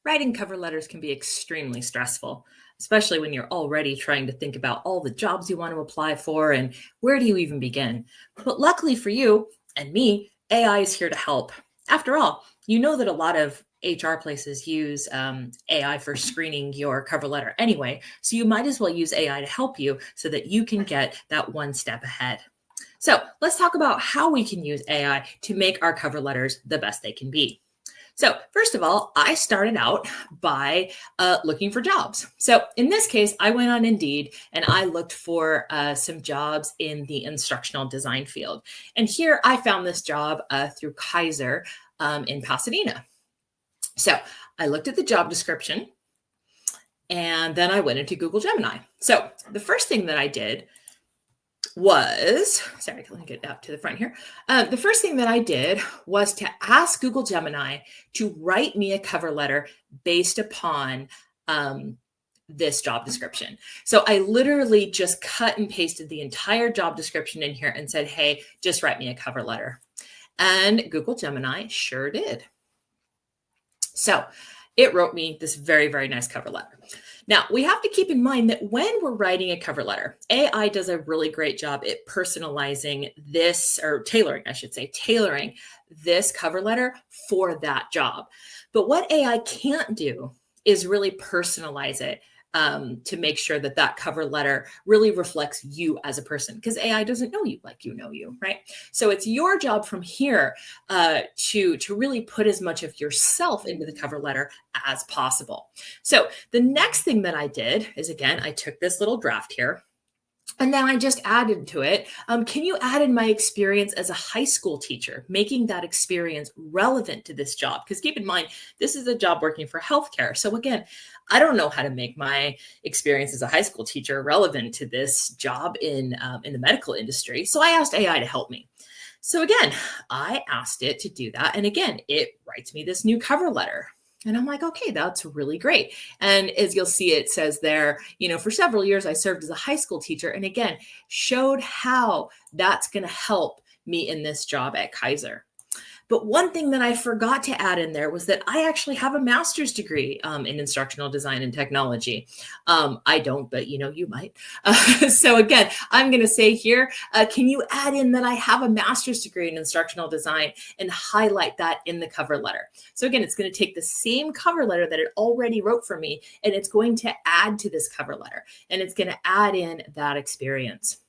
Writing cover letters can be extremely stressful, especially when you're already trying to think about all the jobs you want to apply for and where do you even begin. But luckily for you and me, AI is here to help. After all, you know that a lot of HR places use AI for screening your cover letter anyway, so you might as well use AI to help you so that you can get that one step ahead. So let's talk about how we can use AI to make our cover letters the best they can be. So first of all, I started out by looking for jobs. So in this case, I went on Indeed and I looked for some jobs in the instructional design field. And here I found this job through Kaiser in Pasadena. So I looked at the job description and then I went into Google Gemini. So the first thing that I did was, sorry, let me get up to the front here. The first thing that I did was to ask Google Gemini to write me a cover letter based upon this job description. So I literally just cut and pasted the entire job description in here and said, hey, just write me a cover letter. And Google Gemini sure did. So it wrote me this very, very nice cover letter. Now, we have to keep in mind that when we're writing a cover letter, AI does a really great job at personalizing this, or tailoring, I should say, tailoring this cover letter for that job. But what AI can't do is really personalize it to make sure that that cover letter really reflects you as a person, because AI doesn't know you like you know you, right? So it's your job from here to really put as much of yourself into the cover letter as possible. So the next thing that I did is, again, I took this little draft here, and then I just added to it, can you add in my experience as a high school teacher, making that experience relevant to this job? Because keep in mind, this is a job working for healthcare. So again, I don't know how to make my experience as a high school teacher relevant to this job in the medical industry. So I asked AI to help me. So again, I asked it to do that. And again, it writes me this new cover letter. And I'm like, okay, that's really great. And as you'll see, it says there, for several years, I served as a high school teacher. And again, showed how that's going to help me in this job at Kaiser. But one thing that I forgot to add in there was that I actually have a master's degree in instructional design and technology. I don't, but you might. So again, I'm going to say here, can you add in that I have a master's degree in instructional design and highlight that in the cover letter? So again, it's going to take the same cover letter that it already wrote for me, and it's going to add to this cover letter, and it's going to add in that experience.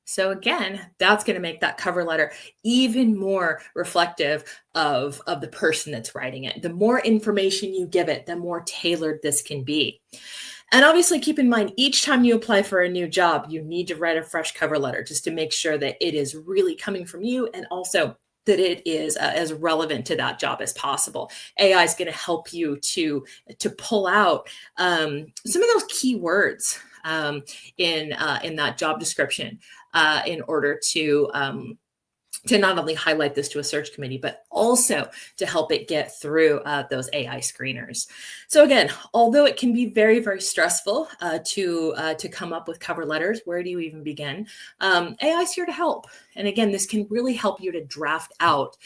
So again, that's going to make that cover letter even more reflective of the person that's writing it. The more information you give it, the more tailored this can be. And obviously keep in mind, each time you apply for a new job, you need to write a fresh cover letter just to make sure that it is really coming from you, and also that it is as relevant to that job as possible. AI is going to help you to pull out some of those key words in that job description in order to not only highlight this to a search committee, but also to help it get through those AI screeners. So again, although it can be very, very stressful to come up with cover letters, where do you even begin? AI is here to help. And again, this can really help you to draft out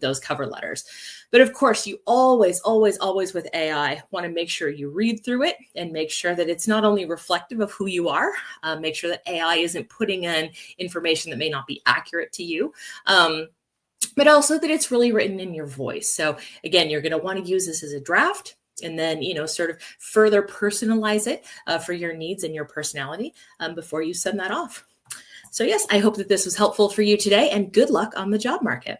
those cover letters. But of course, you always, always, always with AI want to make sure you read through it and make sure that it's not only reflective of who you are, make sure that AI isn't putting in information that may not be accurate to you, but also that it's really written in your voice. So again, you're going to want to use this as a draft, and then, sort of further personalize it for your needs and your personality before you send that off. So yes, I hope that this was helpful for you today, and good luck on the job market.